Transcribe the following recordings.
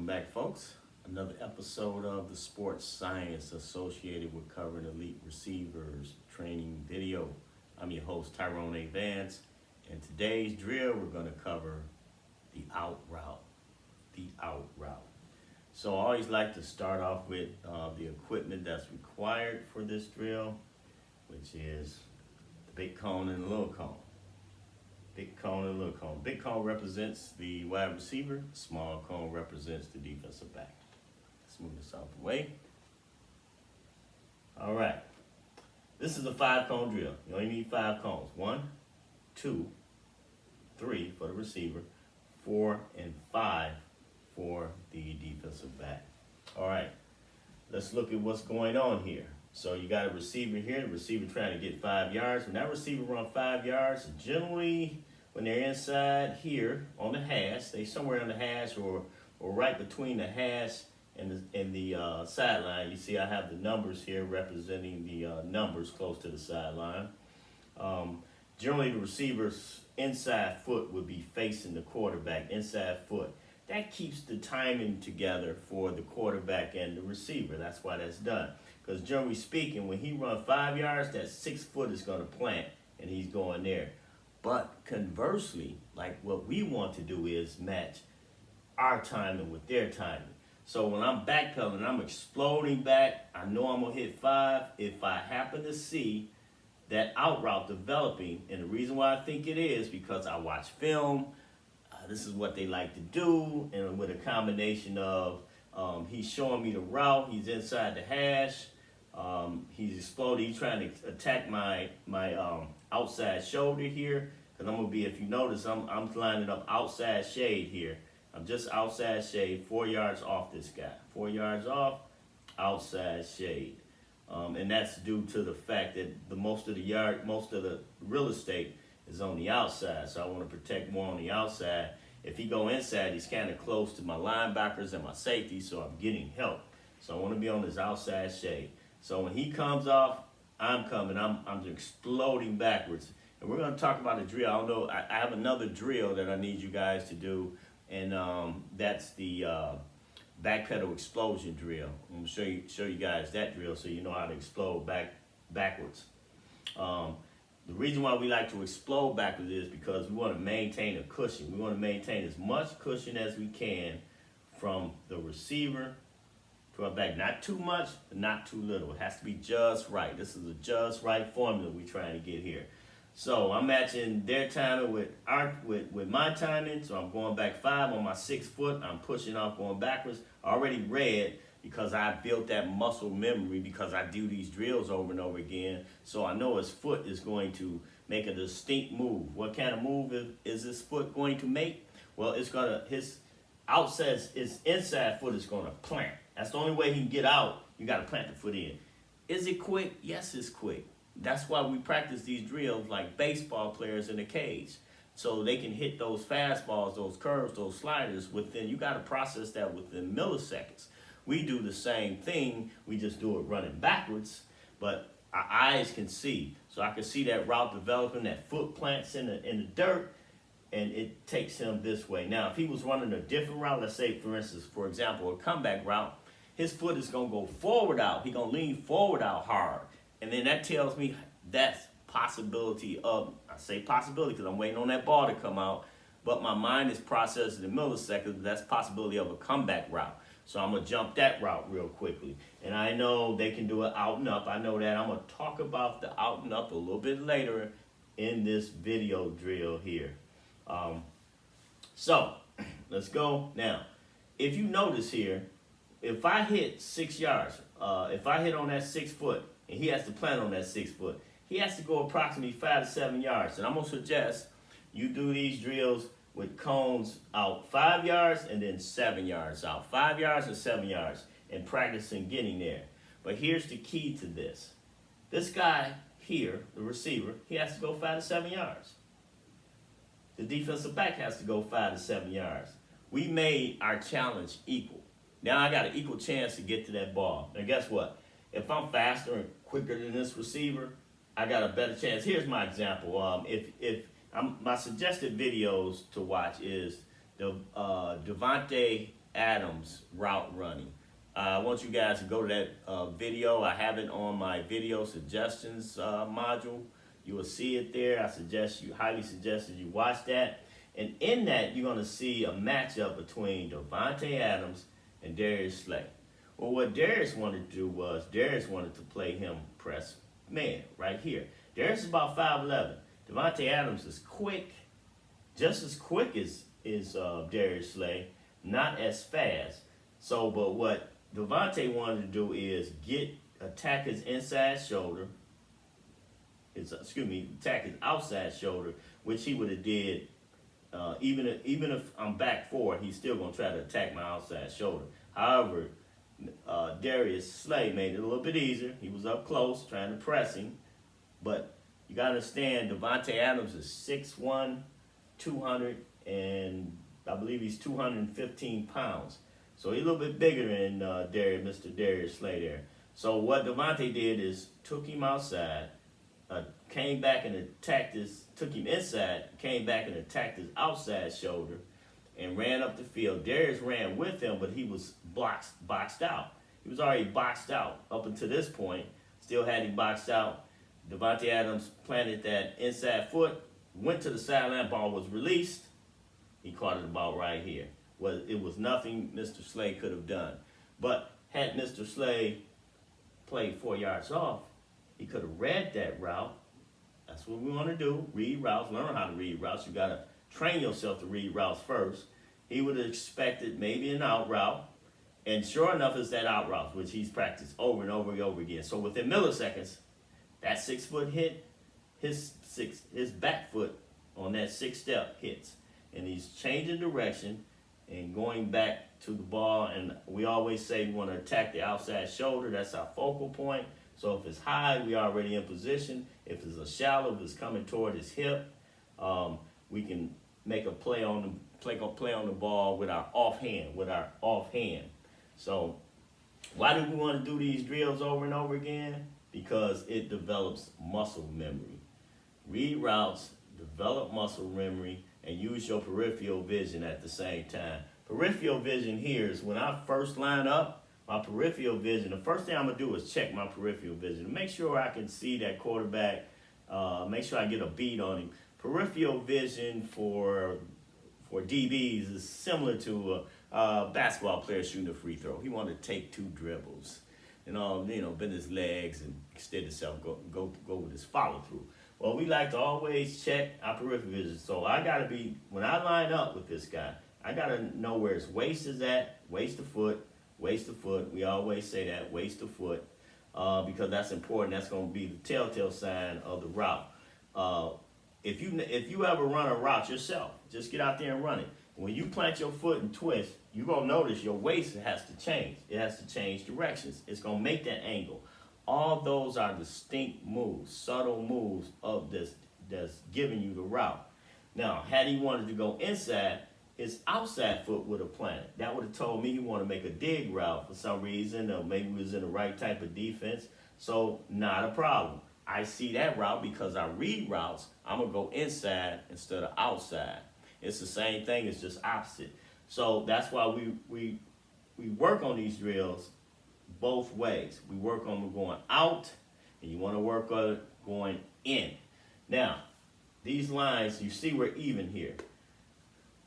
Welcome back, folks. Another episode of the Sports Science associated with covering elite receivers training video. I'm your host, Tyrone A. Vance, and today's drill, we're going to cover the out route. So I always like to start off with the equipment that's required for this drill, which is the big cone and the little cone. Big cone and little cone. Big cone represents the wide receiver. Small cone represents the defensive back. Let's move this out the way. All right. This is a 5-cone drill. You only need 5 cones. 1, 2, 3 for the receiver, 4 and 5 for the defensive back. All right. Let's look at what's going on here. So you got a receiver here, the receiver trying to get 5 yards. When that receiver runs 5 yards, generally when they're inside here on the hash, they somewhere on the hash or right between the hash and the sideline. You see I have the numbers here representing the numbers close to the sideline. Generally the receiver's inside foot would be facing the quarterback, inside foot. That keeps the timing together for the quarterback and the receiver. That's why that's done. Because generally speaking, when he runs 5 yards, that 6 foot is going to plant and he's going there. But conversely, like what we want to do is match our timing with their timing. So when I'm backpedaling, I'm exploding back. I know I'm going to hit 5. If I happen to see that out route developing, and the reason why I think it is because I watch film. This is what they like to do, and with a combination of he's showing me the route, he's inside the hash, he's exploding, he's trying to attack my outside shoulder here, because I'm going to be, if you notice, I'm lining up outside shade here. I'm just outside shade, 4 yards off this guy. 4 yards off, outside shade. And that's due to the fact that most of the real estate is on the outside, so I want to protect more on the outside. If he go inside, he's kind of close to my linebackers and my safety, so I'm getting help. So I want to be on this outside shade. So when he comes off, I'm coming. I'm exploding backwards. And we're going to talk about a drill. I don't know. I have another drill that I need you guys to do, and that's the backpedal explosion drill. I'm going to show you guys that drill so you know how to explode backwards. The reason why we like to explode backwards is because we want to maintain a cushion. We want to maintain as much cushion as we can from the receiver to our back. Not too much, but not too little. It has to be just right. This is a just right formula we're trying to get here. So I'm matching their timing with my timing. So I'm going back 5 on my 6 foot. I'm pushing off, going backwards. Already red, because I built that muscle memory because I do these drills over and over again. So I know his foot is going to make a distinct move. What kind of move is his foot going to make? Well, his inside foot is gonna plant. That's the only way he can get out. You gotta plant the foot in. Is it quick? Yes, it's quick. That's why we practice these drills like baseball players in a cage. So they can hit those fastballs, those curves, those sliders you gotta process that within milliseconds. We do the same thing, we just do it running backwards, but our eyes can see. So I can see that route developing, that foot plants in the dirt, and it takes him this way. Now, if he was running a different route, let's say, for example, a comeback route, his foot is gonna go forward out. He's gonna lean forward out hard. And then that tells me that's possibility of, I say possibility because I'm waiting on that ball to come out, but my mind is processing in milliseconds, that's possibility of a comeback route. So I'm going to jump that route real quickly. And I know they can do it out and up. I know that. I'm going to talk about the out and up a little bit later in this video drill here. So let's go. Now, if you notice here, if I hit 6 yards, if I hit on that 6 foot and he has to plant on that 6 foot, he has to go approximately 5 to 7 yards. And I'm going to suggest you do these drills with cones out 5 yards and then 7 yards out. 5 yards and 7 yards, and practicing getting there. But here's the key to this. This guy here, the receiver, he has to go 5 to 7 yards. The defensive back has to go 5 to 7 yards. We made our challenge equal. Now I got an equal chance to get to that ball. Now guess what? If I'm faster and quicker than this receiver, I got a better chance. Here's my example. My suggested videos to watch is the Adams route running. I want you guys to go to that video. I have it on my video suggestions module. You will see it there. Highly suggest you watch that. And in that, you're going to see a matchup between Davante Adams and Darius Slay. Well, what Darius wanted to do was, Darius wanted to play him press man right here. Darius is about 5'11". Davante Adams is quick, just as quick as Darius Slay, not as fast. So, but what Davante wanted to do is attack his inside shoulder, attack his outside shoulder, which he would have did. Even if I'm back four, he's still gonna try to attack my outside shoulder. However, Darius Slay made it a little bit easier. He was up close trying to press him, but you gotta understand Davante Adams is 6'1", 200, and I believe he's 215 pounds. So he's a little bit bigger than Mr. Darius Slay there. So what Davante did is took him outside, came back and took him inside, came back and attacked his outside shoulder, and ran up the field. Darius ran with him, but he was boxed out. He was already boxed out up until this point. Still had him boxed out. Davante Adams planted that inside foot, went to the sideline, ball was released. He caught it about right here. It was nothing Mr. Slay could have done. But had Mr. Slay played 4 yards off, he could have read that route. That's what we want to do, read routes, learn how to read routes. You got to train yourself to read routes first. He would have expected maybe an out route, and sure enough, it's that out route, which he's practiced over and over and over again. So within milliseconds, that 6 foot hit, his back foot on that 6 step hits. And he's changing direction and going back to the ball. And we always say we want to attack the outside shoulder. That's our focal point. So if it's high, we already in position. If it's a shallow, if it's coming toward his hip, we can make a play on the ball with our offhand. So why do we want to do these drills over and over again? Because it develops muscle memory. Read routes, develop muscle memory, and use your peripheral vision at the same time. Peripheral vision here is when I first line up, my peripheral vision, the first thing I'm going to do is check my peripheral vision. Make sure I can see that quarterback, make sure I get a beat on him. Peripheral vision for DBs is similar to a basketball player shooting a free throw. He wanted to take 2 dribbles and bend his legs and extend himself, go with his follow through. Well, we like to always check our peripheral vision. So when I line up with this guy, I got to know where his waist is at, waist to foot. We always say that, waist to foot, because that's important. That's going to be the telltale sign of the route. If you ever run a route yourself, just get out there and run it. When you plant your foot and twist, you're going to notice your waist has to change. It has to change directions. It's going to make that angle. All those are distinct moves, subtle moves of this that's giving you the route. Now, had he wanted to go inside, his outside foot would have planted. That would have told me he wanted to make a dig route for some reason, or maybe he was in the right type of defense. So, not a problem. I see that route because I read routes. I'm going to go inside instead of outside. It's the same thing, it's just opposite. So, that's why we work on these drills both ways. We work on going out, and you want to work on going in. Now, these lines, you see we're even here.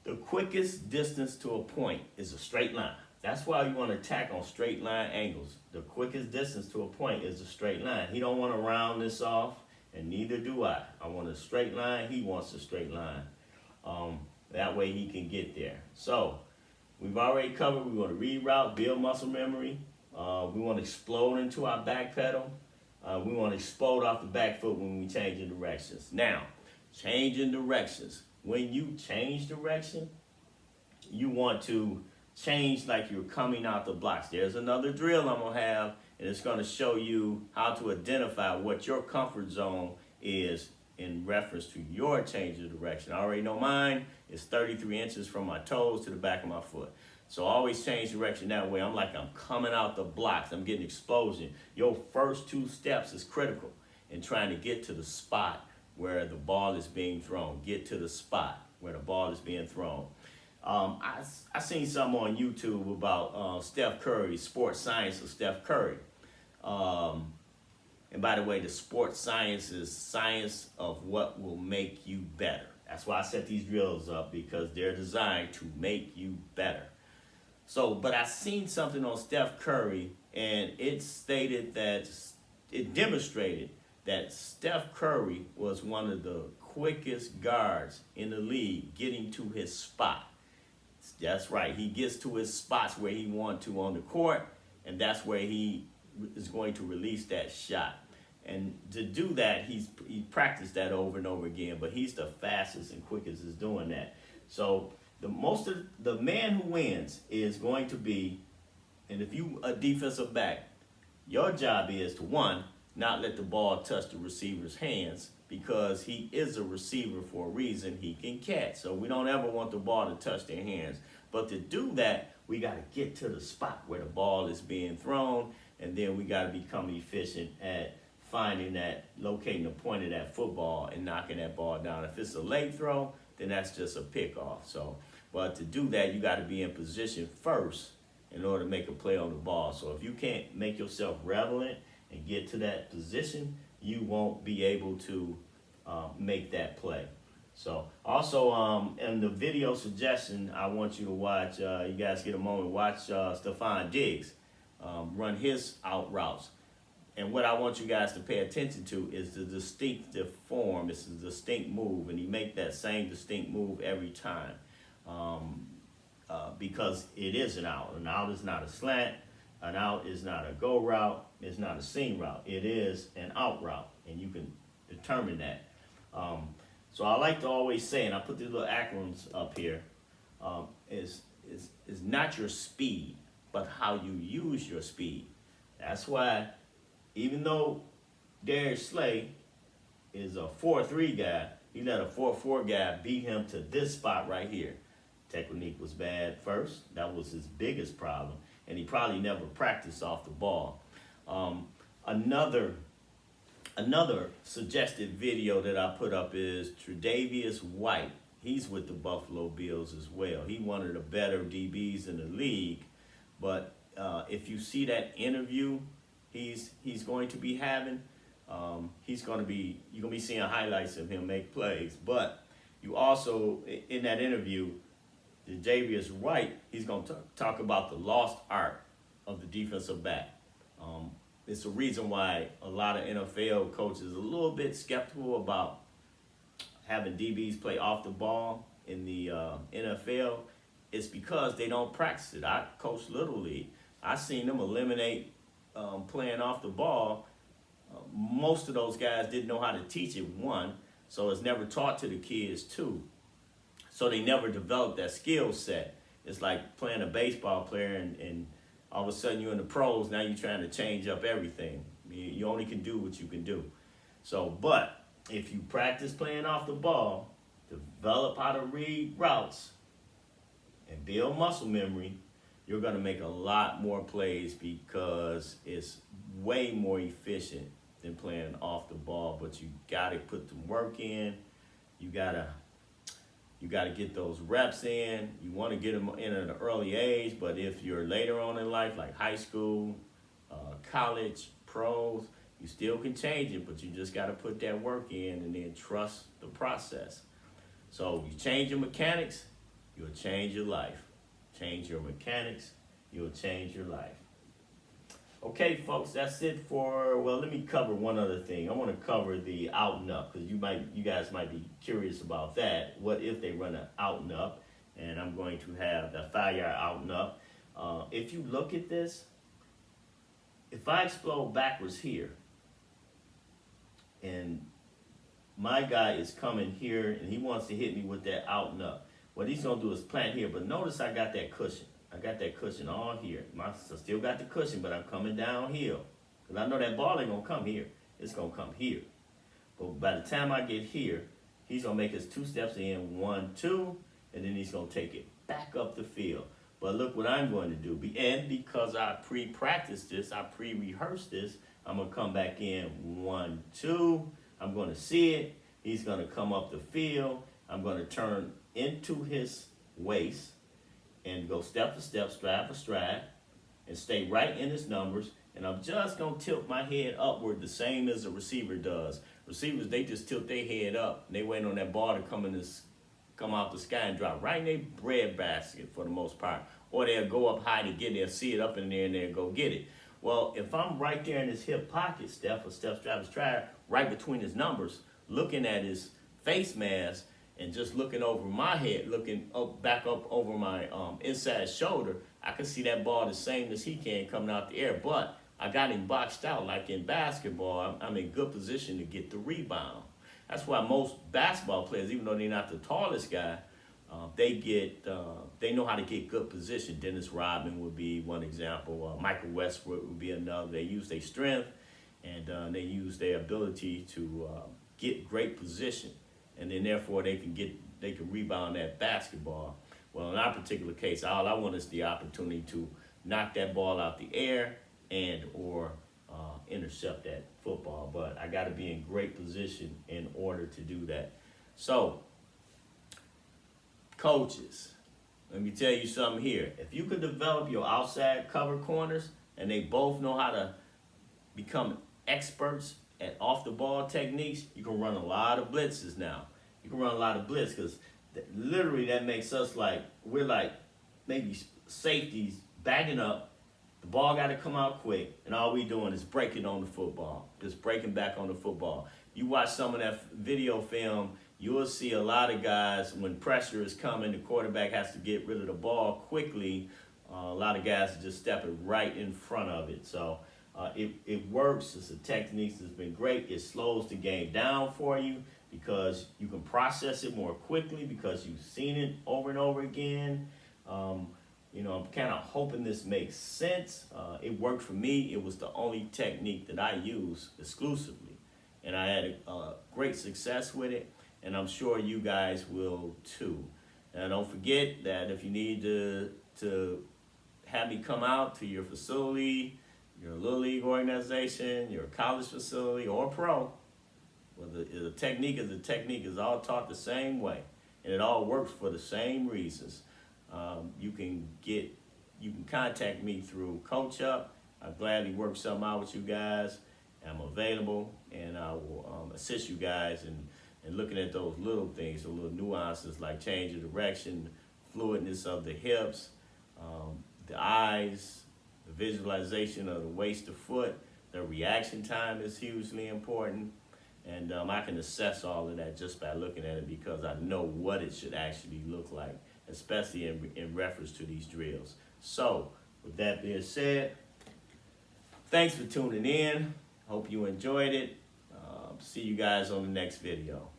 The quickest distance to a point is a straight line. That's why you want to attack on straight line angles. The quickest distance to a point is a straight line. He don't want to round this off, and neither do I. I want a straight line. He wants a straight line. That way he can get there. So we've already covered. We want to read route, build muscle memory. We want to explode into our back pedal. We want to explode off the back foot when we change in directions. Now, changing directions. When you change direction, you want to change like you're coming out the blocks. There's another drill I'm going to have, and it's going to show you how to identify what your comfort zone is in reference to your change of direction. I already know mine is 33 inches from my toes to the back of my foot. So always change direction that way. I'm coming out the blocks. I'm getting explosion. Your first 2 steps is critical in trying to get to the spot where the ball is being thrown. Get to the spot where the ball is being thrown. I seen some on YouTube about Steph Curry, sports science of Steph Curry. And by the way, the sports science is science of what will make you better. That's why I set these drills up, because they're designed to make you better. So, but I seen something on Steph Curry, and it stated that it demonstrated that Steph Curry was one of the quickest guards in the league getting to his spot. That's right. He gets to his spots where he wants to on the court, and that's where he is going to release that shot. And to do that, he practiced that over and over again, but he's the fastest and quickest is doing that. So the man who wins is going to be, and if you a defensive back, your job is to, one, not let the ball touch the receiver's hands, because he is a receiver for a reason. He can catch. So we don't ever want the ball to touch their hands. But to do that, we got to get to the spot where the ball is being thrown, and then we got to become efficient at finding that, locating the point of that football and knocking that ball down. If it's a late throw, then that's just a pickoff. So, but to do that, you got to be in position first in order to make a play on the ball. So if you can't make yourself relevant and get to that position, you won't be able to make that play. So also in the video suggestion, I want you to watch, you guys get a moment, watch Stephon Diggs run his out routes. And what I want you guys to pay attention to is the distinctive form. It's a distinct move, and he make that same distinct move every time, because it is an out. An out is not a slant. An out is not a go route. It's not a seam route. It is an out route, and you can determine that. So I like to always say, and I put these little acronyms up here, is not your speed, but how you use your speed. That's why, even though Darius Slay is a 4-3 guy, he let a 4-4 guy beat him to this spot right here. Technique was bad first. That was his biggest problem. And he probably never practiced off the ball. Another suggested video that I put up is Tre'Davious White. He's with the Buffalo Bills as well. He's one of the better DBs in the league. But if you see that interview he's going to be having, you're going to be seeing highlights of him make plays. But you also, in that interview, Tre'Davious White, he's going to talk about the lost art of the defensive back. It's a reason why a lot of NFL coaches are a little bit skeptical about having DBs play off the ball in the NFL. It's because they don't practice it. I coach Little League. I seen them eliminate playing off the ball. Most of those guys didn't know how to teach it, one, so it's never taught to the kids, two. So they never developed that skill set. It's like playing a baseball player and all of a sudden you're in the pros, now you're trying to change up everything. You only can do what you can do. So, but if you practice playing off the ball, develop how to read routes, and build muscle memory, you're going to make a lot more plays, because it's way more efficient than playing off the ball. But you got to put the work in. You got to get those reps in. You want to get them in at an early age, but if you're later on in life, like high school, college, pros, you still can change it, but you just got to put that work in and then trust the process. So you change your mechanics, you'll change your life. Change your mechanics, you'll change your life. Okay, folks, that's it for, well, let me cover one other thing. I want to cover the out and up, because you guys might be curious about that. What if they run an out and up? And I'm going to have the 5-yard out and up. If you look at this, if I explode backwards here, and my guy is coming here, and he wants to hit me with that out and up, what he's going to do is plant here. But notice I got that cushion. I got that cushion on here. I still got the cushion, but I'm coming downhill. Because I know that ball ain't going to come here. It's going to come here. But by the time I get here, he's going to make his 2 steps in, 1, 2, and then he's going to take it back up the field. But look what I'm going to do. And because I pre-practiced this, I pre-rehearsed this, I'm going to come back in, 1, 2. I'm going to see it. He's going to come up the field. I'm going to turn into his waist, and go step for step, stride for stride, and stay right in his numbers. And I'm just gonna tilt my head upward the same as a receiver does. Receivers, they just tilt their head up, and they wait on that ball to come out the sky and drop right in their bread basket for the most part. Or they'll go up high to get it, they'll see it up in there and they'll go get it. Well, if I'm right there in his hip pocket, step for step, stride for stride, right between his numbers, looking at his face mask, and just looking over my head, looking back up over my inside shoulder, I can see that ball the same as he can coming out the air. But I got him boxed out. Like in basketball, I'm in good position to get the rebound. That's why most basketball players, even though they're not the tallest guy, they know how to get good position. Dennis Rodman would be one example. Michael Westbrook would be another. They use their strength and they use their ability to get great position, and then therefore they can rebound that basketball. Well, in our particular case, all I want is the opportunity to knock that ball out the air and or intercept that football. But I got to be in great position in order to do that. So, coaches, let me tell you something here. If you could develop your outside cover corners and they both know how to become experts at off-the-ball techniques, you can run a lot of blitzes now. You can run a lot of blitz because literally that makes us we're like maybe safeties backing up. The ball got to come out quick, and all we doing is breaking on the football, just breaking back on the football. You watch some of that video film, you will see a lot of guys, when pressure is coming, the quarterback has to get rid of the ball quickly. A lot of guys are just stepping right in front of it. So it works. It's a technique that's been great. It slows the game down for you because you can process it more quickly because you've seen it over and over again. I'm kind of hoping this makes sense. It worked for me. It was the only technique that I used exclusively, and I had great success with it, and I'm sure you guys will too. And don't forget that if you need to have me come out to your facility, your Little League organization, your college facility, or pro, well, the technique is is all taught the same way, and it all works for the same reasons. You can contact me through Coach Up. I'll gladly work something out with you guys. I'm available, and I will assist you guys in looking at those little things, the little nuances like change of direction, fluidness of the hips, the eyes, the visualization of the waist to foot. The reaction time is hugely important, and I can assess all of that just by looking at it because I know what it should actually look like, especially in reference to these drills. So, with that being said, thanks for tuning in. Hope you enjoyed it. See you guys on the next video.